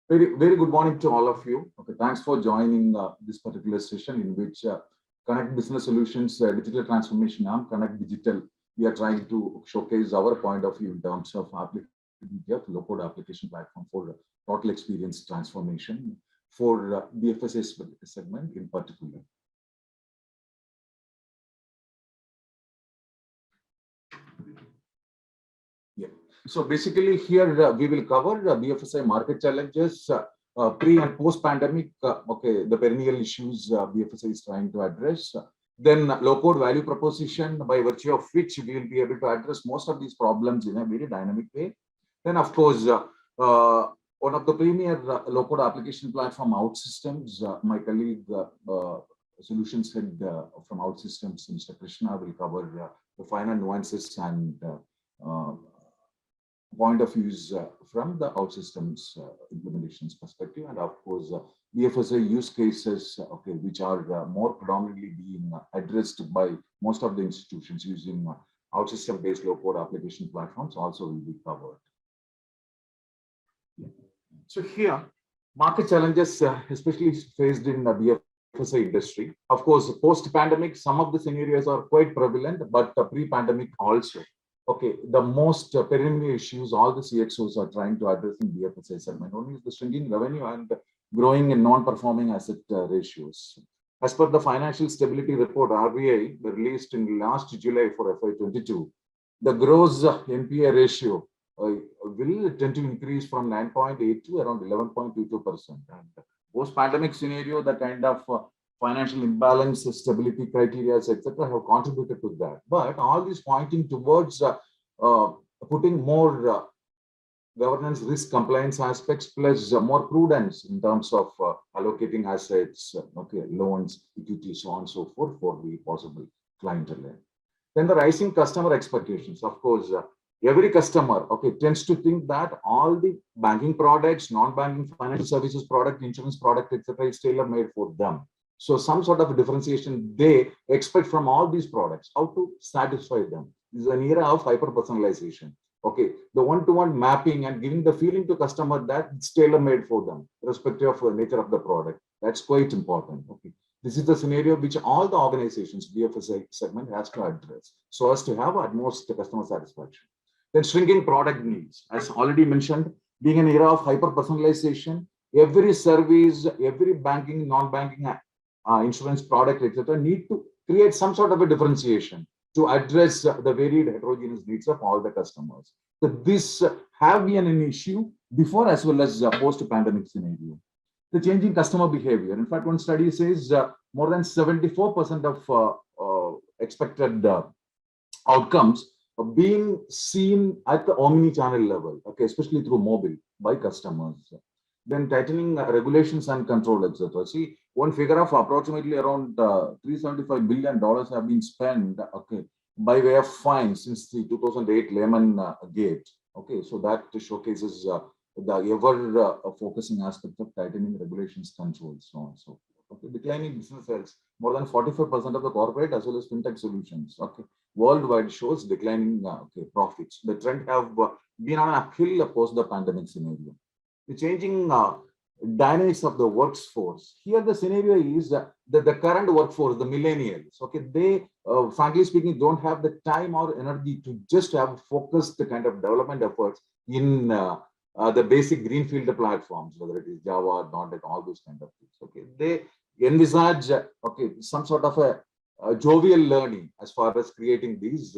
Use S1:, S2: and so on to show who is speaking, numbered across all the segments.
S1: Very good morning to all of you. Okay, thanks for joining this particular session in which Conneqt Business Solutions digital transformation arm, Conneqt Digital, we are trying to showcase our point of view in terms of applicability of low-code application platform for total experience transformation for BFSI segment in particular. Yeah. So basically here we will cover BFSI market challenges, pre and post pandemic, okay, the perennial issues BFSI is trying to address. Then low code value proposition, by virtue of which we will be able to address most of these problems in a very dynamic way. Then of course, one of the premier low code application platform Outsystems, my colleague, solutions head from Outsystems, Mr. Krishna, will cover the final nuances and point of views from the Outsystems implementations perspective, and of course BFSI use cases, okay, which are more predominantly being addressed by most of the institutions using Outsystem based low code application platforms also will be covered. Yeah. So here market challenges especially faced in the BFSI industry. Of course, post pandemic some of the scenarios are quite prevalent, but pre-pandemic also. Okay, the most perennial issues all the CXOs are trying to address in BFSI segment only is the shrinking revenue and growing in non-performing asset ratios. As per the financial stability report RBI released in last July for FY22, the gross NPA ratio will tend to increase from 9.8 to around 11.22%. And post-pandemic scenario, the kind of financial imbalance, stability criteria, etc., have contributed to that. But all this pointing towards putting more governance, risk, compliance aspects, plus more prudence in terms of allocating assets, okay, loans, equity, so on and so forth for the possible clientele. Then the rising customer expectations. Of course, every customer, okay, tends to think that all the banking products, non-banking financial services product, insurance product, etc., is tailor-made for them. So some sort of differentiation they expect from all these products. How to satisfy them? This is an era of hyper-personalization. Okay, the one-to-one mapping and giving the feeling to customer that it's tailor-made for them, irrespective of the nature of the product. That's quite important. Okay, this is the scenario which all the organizations, BFSI segment, has to address so as to have utmost customer satisfaction. Then shrinking product needs, as already mentioned, being an era of hyper-personalization, every service, every banking, non-banking insurance product, etc., need to create some sort of a differentiation to address the varied heterogeneous needs of all the customers. So this have been an issue before as well as post-pandemic scenario. The changing customer behavior. In fact, one study says more than 74% of expected outcomes are being seen at the omni-channel level, okay, especially through mobile by customers. Then tightening regulations and control, etc. See, one figure of approximately around $375 billion have been spent, okay, by way of fines since the 2008 Lehman Gate. Okay, so that showcases the ever focusing aspect of tightening regulations, controls, so on and so forth. Okay, declining business health. More than 45% of the corporate as well as fintech solutions, okay, worldwide shows declining profits. The trend have been on uphill post the pandemic scenario. The changing dynamics of the workforce. Here the scenario is that the current workforce, the millennials, okay, they frankly speaking don't have the time or energy to just have focused kind of development efforts in the basic greenfield platforms, whether it is Java, .NET, all those kind of things. Okay, they envisage okay some sort of a jovial learning as far as creating these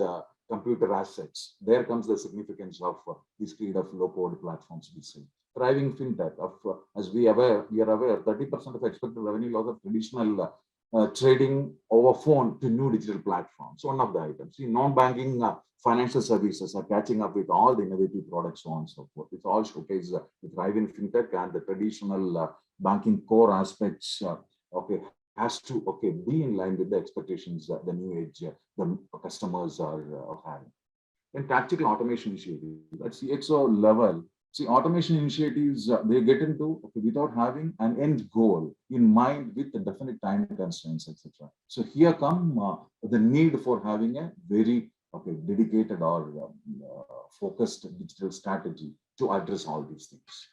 S1: computer assets. There comes the significance of this kind of low-code platforms we see. Thriving fintech, as we are aware, 30% of expected revenue loss of traditional trading over phone to new digital platforms. One of the items. See, non-banking financial services are catching up with all the innovative products, so on and so forth. It all showcases the thriving fintech and the traditional banking core aspects. Okay, has to be in line with the expectations the new age the customers are having. And tactical automation initiatives at CXO level. See, automation initiatives, they get into without having an end goal in mind with the definite time constraints, etc. So here come the need for having a very dedicated or focused digital strategy to address all these things.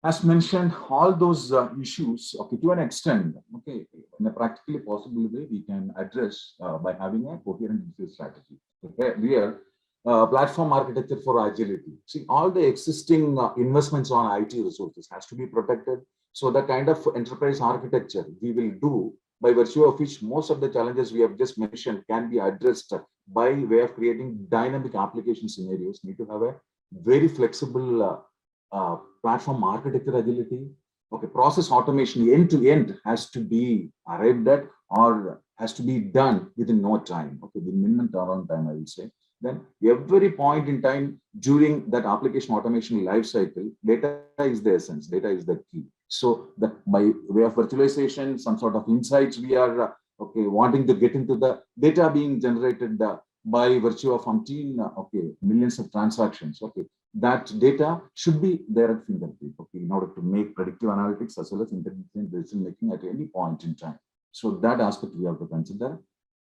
S1: As mentioned, all those issues, okay, to an extent, okay, in a practically possible way, we can address by having a coherent business strategy. Okay, we are platform architecture for agility. See, all the existing investments on IT resources has to be protected. So the kind of enterprise architecture we will do, by virtue of which most of the challenges we have just mentioned can be addressed by way of creating dynamic application scenarios, need to have a very flexible platform architecture agility. Okay, process automation end to end has to be arrived at or has to be done within no time. Okay, the minimum turnaround time, I will say. Then every point in time during that application automation life cycle, data is the essence, data is the key. So that by way of virtualization, some sort of insights we are okay wanting to get into the data being generated by virtue of umpteen okay millions of transactions. Okay, that data should be there at fingertip, okay, in order to make predictive analytics as well as intelligent decision making at any point in time. So that aspect we have to consider.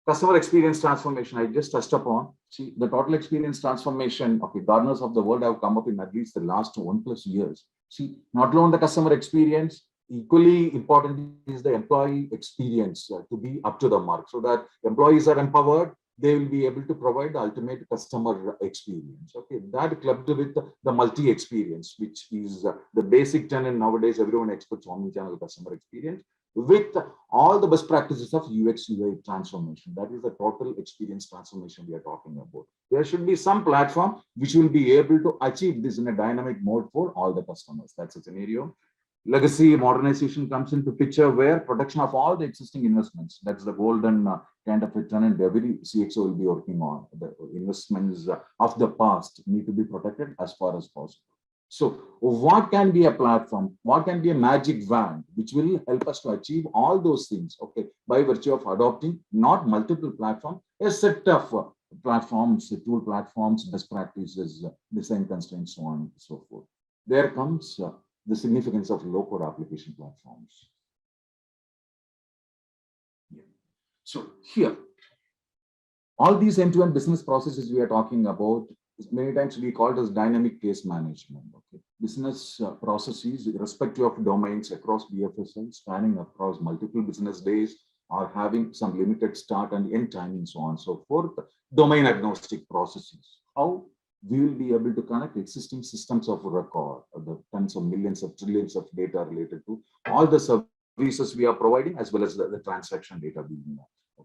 S1: Customer experience transformation, I just touched upon. See, the total experience transformation, okay, Gardeners of the world have come up in at least the last 1+ years. See, not only the customer experience, equally important is the employee experience to be up to the mark so that employees are empowered, they will be able to provide the ultimate customer experience. Okay, that clubbed with the multi experience, which is the basic tenet nowadays. Everyone expects omni-channel customer experience with all the best practices of UX UI transformation. That is the total experience transformation we are talking about. There should be some platform which will be able to achieve this in a dynamic mode for all the customers. That's a scenario. Legacy modernization comes into picture where protection of all the existing investments. That's the golden kind of a tenant every CXO will be working on. The investments of the past need to be protected as far as possible. So what can be a platform? What can be a magic wand which will help us to achieve all those things? Okay, by virtue of adopting not multiple platforms, a set of platforms, tool platforms, best practices, design constraints, so on and so forth. There comes the significance of low-code application platforms. Yeah. So here, all these end-to-end business processes we are talking about, many times we call it as dynamic case management. Okay, business processes, irrespective of domains across BFSI, spanning across multiple business days, are having some limited start and end timing, so on and so forth. Domain agnostic processes. How we will be able to connect existing systems of record, the tens of millions of trillions of data related to all the services we are providing, as well as the transaction data being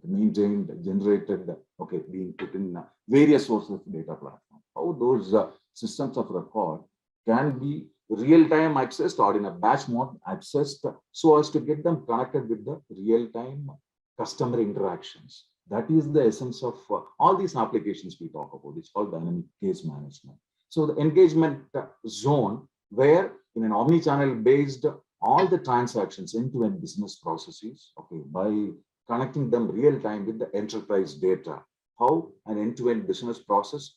S1: maintained, generated, okay, being put in various sources of data platform. How those systems of record can be real-time accessed or in a batch mode accessed so as to get them connected with the real-time customer interactions. That is the essence of all these applications we talk about. It's called dynamic case management. So the engagement zone, where in an omni-channel based, all the transactions end-to-end business processes, okay, by connecting them real time with the enterprise data, how an end-to-end business process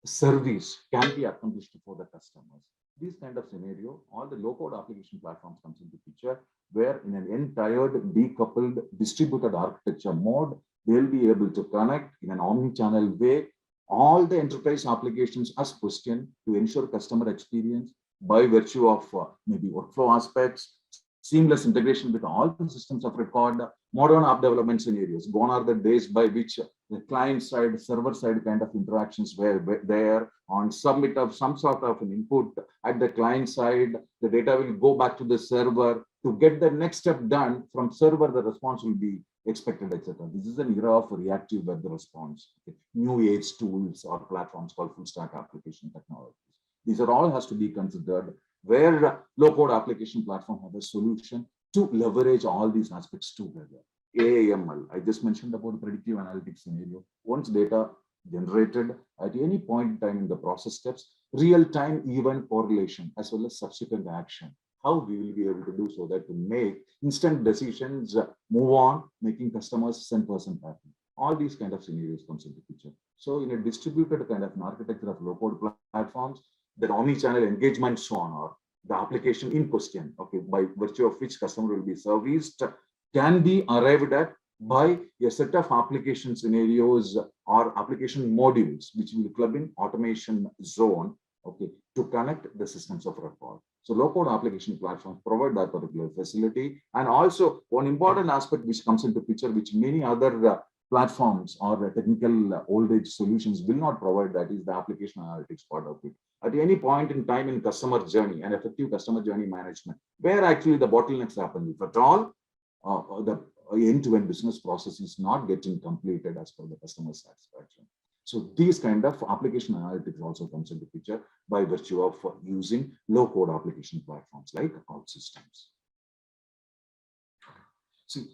S1: service can be accomplished for the customers. This kind of scenario, all the low-code application platforms comes into picture, where in an entire decoupled distributed architecture mode, they'll be able to connect in an omni-channel way all the enterprise applications as questioned to ensure customer experience by virtue of maybe workflow aspects, seamless integration with all the systems of record, modern app development scenarios. Gone are the days by which the client side, server side kind of interactions were there on submit of some sort of an input at the client side. The data will go back to the server to get the next step done from server. The response will be expected, etc. This is an era of reactive web response. Okay. New age tools or platforms called full stack application technologies. These are all has to be considered, where low-code application platform have a solution to leverage all these aspects together. AAML, I just mentioned about the predictive analytics scenario. Once data generated at any point in time in the process steps, real-time event correlation as well as subsequent action. How we will be able to do so that to make instant decisions, move on, making customers 100% happy. All these kind of scenarios comes into picture. So in a distributed kind of an architecture of low-code platforms, that omni-channel engagement so on, or the application in question, okay, by virtue of which customer will be serviced, can be arrived at by a set of application scenarios or application modules, which will club in automation zone, okay, to connect the systems of record. So low-code application platforms provide that particular facility. And also one important aspect which comes into picture, which many other platforms or technical old age solutions will not provide, that is the application analytics part of it. At any point in time in customer journey and effective customer journey management, where actually the bottlenecks happen, if at all, the end-to-end business process is not getting completed as per the customer satisfaction. So these kind of application analytics also comes into picture by virtue of using low-code application platforms like Outsystems. See,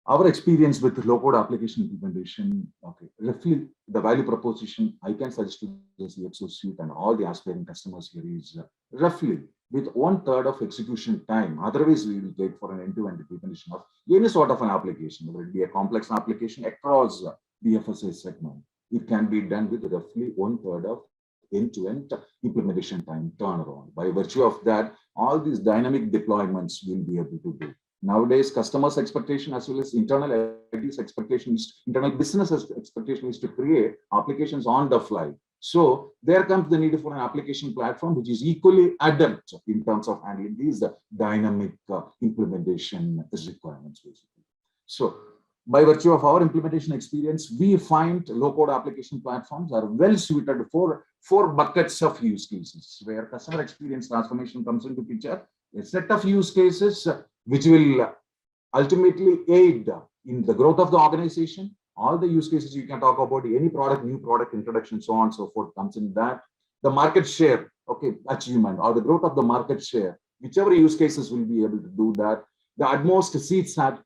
S1: our experience with low-code application implementation, okay, roughly the value proposition I can suggest to the CXO suite and all the aspiring customers here is roughly with 1/3 of execution time. Otherwise, we will take for an end-to-end implementation of any sort of an application, whether it be a complex application across BFSI segment. It can be done with roughly 1/3 of end-to-end implementation time turnaround. By virtue of that, all these dynamic deployments will be able to do. Nowadays, customers' expectation as well as internal IT's expectation is, internal business expectation is to create applications on the fly. So there comes the need for an application platform which is equally adept in terms of handling these dynamic implementation requirements, basically. So by virtue of our implementation experience, we find low-code application platforms are well suited for 4 buckets of use cases, where customer experience transformation comes into picture, a set of use cases which will ultimately aid in the growth of the organization. All the use cases you can talk about, any product, new product introduction, so on and so forth comes in that. The market share, okay, achievement or the growth of the market share, whichever use cases will be able to do that. The utmost seats at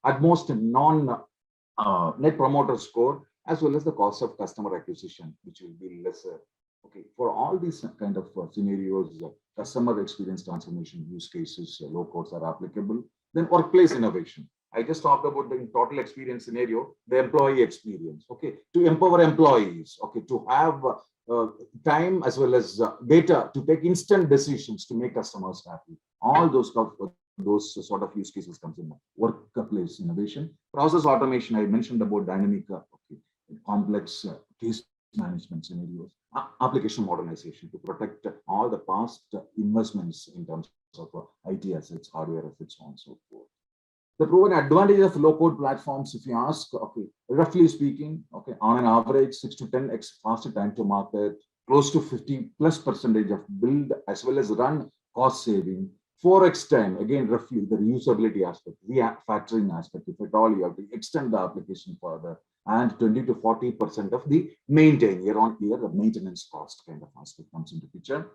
S1: utmost net promoter score, as well as the cost of customer acquisition, which will be lesser. Okay, for all these kind of scenarios, customer experience transformation use cases, low codes are applicable. Then workplace innovation. I just talked about the total experience scenario, the employee experience. Okay, to empower employees. Okay, to have time as well as data to take instant decisions to make customers happy. All those sort of use cases comes in. Workplace innovation, process automation. I mentioned about dynamic, complex case management scenarios, application modernization to protect all the past investments in terms of IT assets, hardware assets, so on and so forth. The proven advantage of low-code platforms, if you ask, okay, roughly speaking, okay, on an average 6 to 10x faster time to market, close to 50+% of build as well as run cost saving, 4x time, again, roughly the reusability aspect, refactoring aspect, if at all you have to extend the application further, and 20 to 40% of the maintain year-on-year, the maintenance cost kind of aspect comes into picture.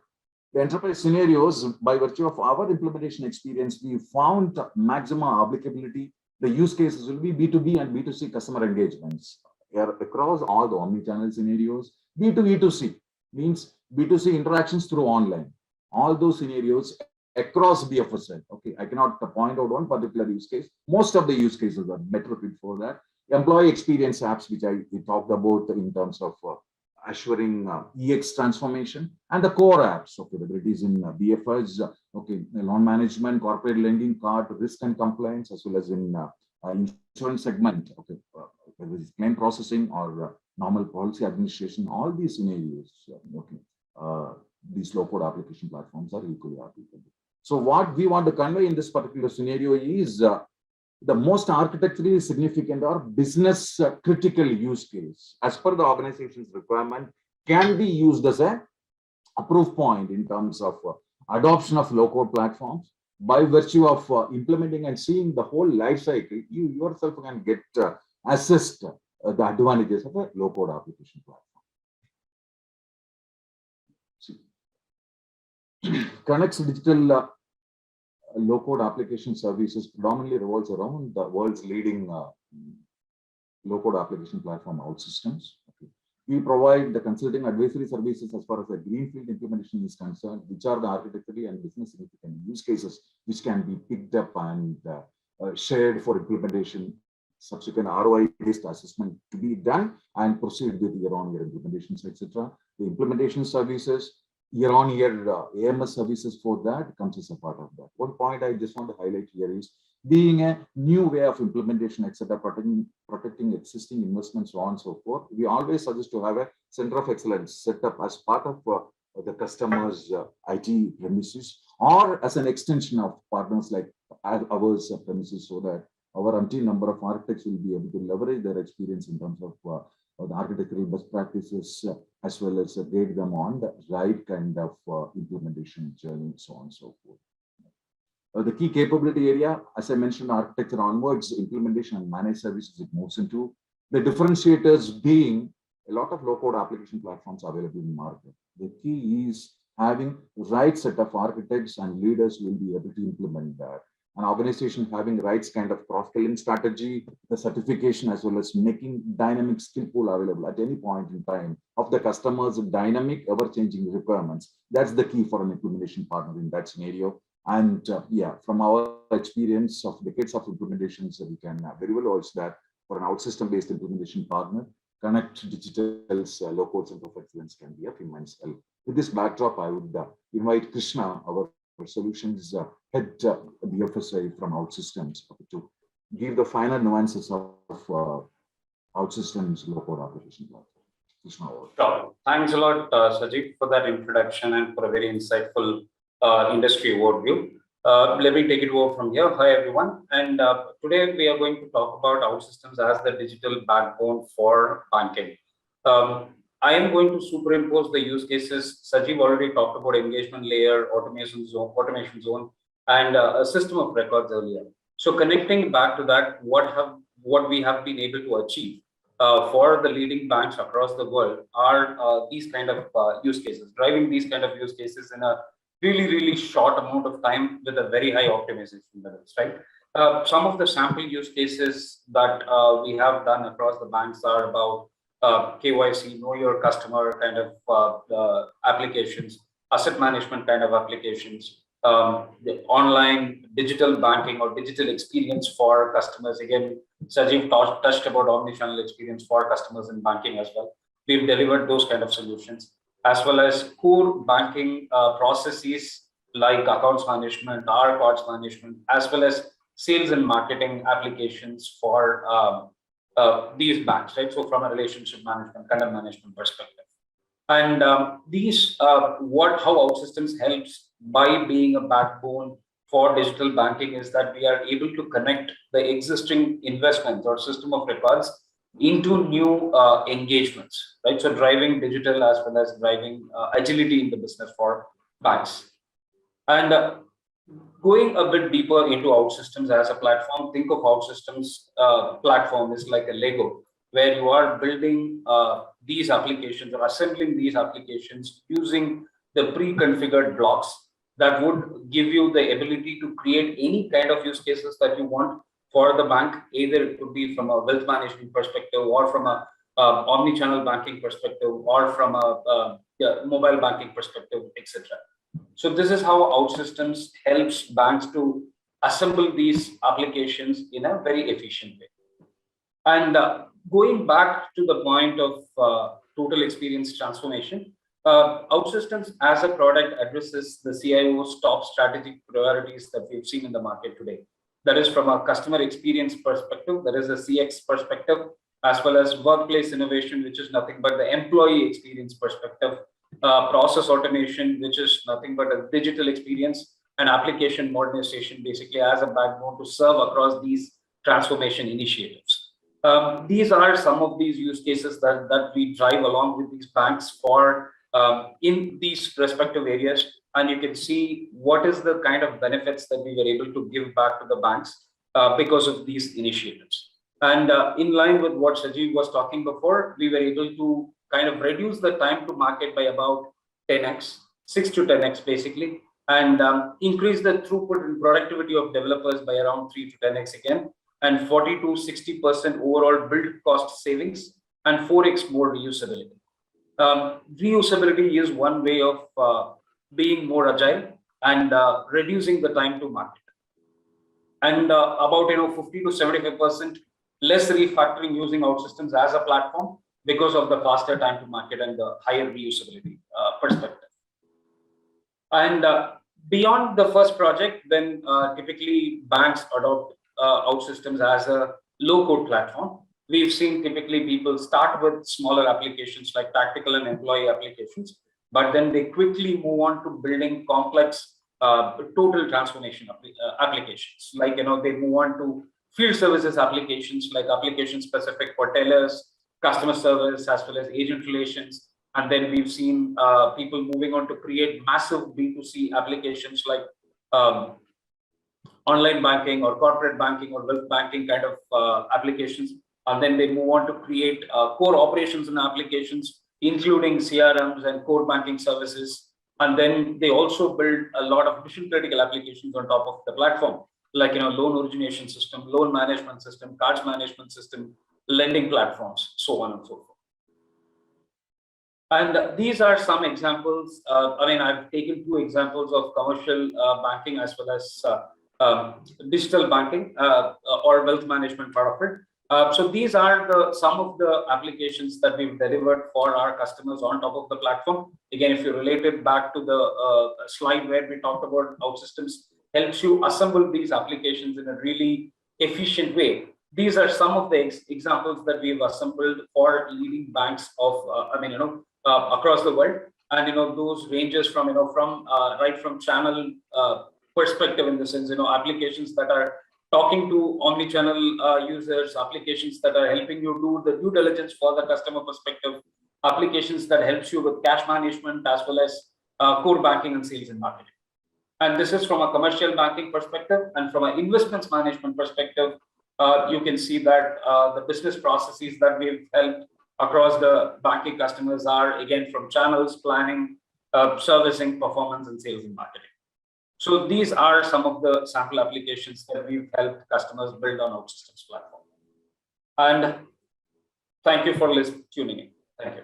S1: The enterprise scenarios, by virtue of our implementation experience, we found maximum applicability. The use cases will be B2B and B2C customer engagements across all the omni-channel scenarios. B2E2C means B2C interactions through online. All those scenarios across BFSI. Okay, I cannot point out one particular use case. Most of the use cases are better fit for that. Employee experience apps, which I talked about in terms of assuring EX transformation, and the core apps, okay, whether it is in BFS, okay, loan management, corporate lending, card, risk and compliance, as well as in insurance segment, okay, whether it's claim processing or normal policy administration, all these scenarios, okay, these low-code application platforms are equally applicable. So what we want to convey in this particular scenario is the most architecturally significant or business critical use case as per the organization's requirement can be used as a proof point in terms of adoption of low-code platforms. By virtue of implementing and seeing the whole life cycle, you yourself can get assessed the advantages of a low-code application platform. See, Conneqt's digital low-code application services predominantly revolves around the world's leading low-code application platform, Outsystems. Okay. We provide the consulting advisory services as far as the greenfield implementation is concerned, which are the architecturally and business significant use cases which can be picked up and shared for implementation, subsequent ROI-based assessment to be done, and proceed with year-on-year implementations, etc. The implementation services, year-on-year AMS services for that comes as a part of that. One point I just want to highlight here is being a new way of implementation, etc., protecting existing investments, so on and so forth. We always suggest to have a center of excellence set up as part of the customer's IT premises, or as an extension of partners like ours premises, so that our umpteen number of architects will be able to leverage their experience in terms of the architectural best practices, as well as guide them on the right kind of implementation journey, so on and so forth. The key capability area, as I mentioned, architecture onwards, implementation and managed services it moves into. The differentiators being a lot of low-code application platforms available in the market. The key is having the right set of architects and leaders who will be able to implement that. An organization having right kind of cross-skilling strategy, the certification, as well as making dynamic skill pool available at any point in time of the customer's dynamic, ever-changing requirements. That's the key for an implementation partner in that scenario. And yeah, from our experience of decades of implementations, we can very well also that for an Outsystem-based implementation partner, Conneqt Digital's low-code center of excellence can be of immense help. With this backdrop, I would invite Krishna, our solutions head BFSI from Outsystems, to give the final nuances of Outsystems low-code application platform. Krishna,
S2: sure. Thanks a lot, Sajeev, for that introduction and for a very insightful industry overview. Let me take it over from here. Hi, everyone. And today we are going to talk about Outsystems as the digital backbone for banking. I am going to superimpose the use cases. Sajeev already talked about engagement layer, automation zone, and a system of records earlier. So connecting back to that, what we have been able to achieve for the leading banks across the world are these kind of use cases, driving these kind of use cases in a really short amount of time with a very high optimization levels, right? Some of the sample use cases that we have done across the banks are about KYC, know your customer kind of applications, asset management kind of applications, the online digital banking or digital experience for customers. Again, Sajeev touched about omnichannel experience for customers in banking as well. We've delivered those kind of solutions, as well as core banking processes like accounts management, our cards management, as well as sales and marketing applications for these banks, right? So from a relationship management, kind of management perspective. And how Outsystems helps by being a backbone for digital banking is that we are able to connect the existing investments or system of records into new engagements, right? So driving digital as well as driving agility in the business for banks. And going a bit deeper into Outsystems as a platform, think of Outsystems platform is like a Lego, where you are building these applications or assembling these applications using the pre-configured blocks that would give you the ability to create any kind of use cases that you want for the bank. Either it could be from a wealth management perspective, or from a omni-channel banking perspective, or from a mobile banking perspective, etc. So this is how Outsystems helps banks to assemble these applications in a very efficient way. And going back to the point of total experience transformation, Outsystems as a product addresses the CIO's top strategic priorities that we've seen in the market today. That is from a customer experience perspective, that is a CX perspective, as well as workplace innovation, which is nothing but the employee experience perspective, process automation, which is nothing but a digital experience, and application modernization, basically as a backbone to serve across these transformation initiatives. These are some of these use cases that we drive along with these banks for in these respective areas. And you can see what is the kind of benefits that we were able to give back to the banks because of these initiatives. And in line with what Sajeev was talking before, we were able to kind of reduce the time to market by about 10x, 6 to 10x basically, and increase the throughput and productivity of developers by around 3 to 10x again, and 40 to 60% overall build cost savings, and 4x more reusability. Reusability is one way of being more agile and reducing the time to market, and about 50 to 75% less refactoring using Outsystems as a platform because of the faster time to market and the higher reusability perspective. And beyond the first project, then typically banks adopt Outsystems as a low-code platform. We've seen typically people start with smaller applications like tactical and employee applications, but then they quickly move on to building complex total transformation applications. Like, they move on to field services applications, like applications specific for tellers, customer service, as well as agent relations. And then we've seen people moving on to create massive B2C applications like online banking or corporate banking or wealth banking kind of applications. And then they move on to create core operations and applications, including CRMs and core banking services. And then they also build a lot of mission critical applications on top of the platform, like, loan origination system, loan management system, cards management system, lending platforms, so on and so forth. And these are some examples. I've taken 2 examples of commercial banking as well as digital banking or wealth management part of it. So these are some of the applications that we've delivered for our customers on top of the platform. Again, if you relate it back to the slide where we talked about Outsystems, helps you assemble these applications in a really efficient way. These are some of the examples that we've assembled for leading banks of, across the world. And, those ranges from, right from channel perspective, in the sense, applications that are talking to omni-channel users, applications that are helping you do the due diligence for the customer perspective, applications that helps you with cash management, as well as core banking and sales and marketing. And this is from a commercial banking perspective. And from an investments management perspective, you can see that the business processes that we've helped across the banking customers are, again, from channels, planning, servicing, performance, and sales and marketing. So these are some of the sample applications that we've helped customers build on Outsystems platform. And thank you for tuning in. Thank you.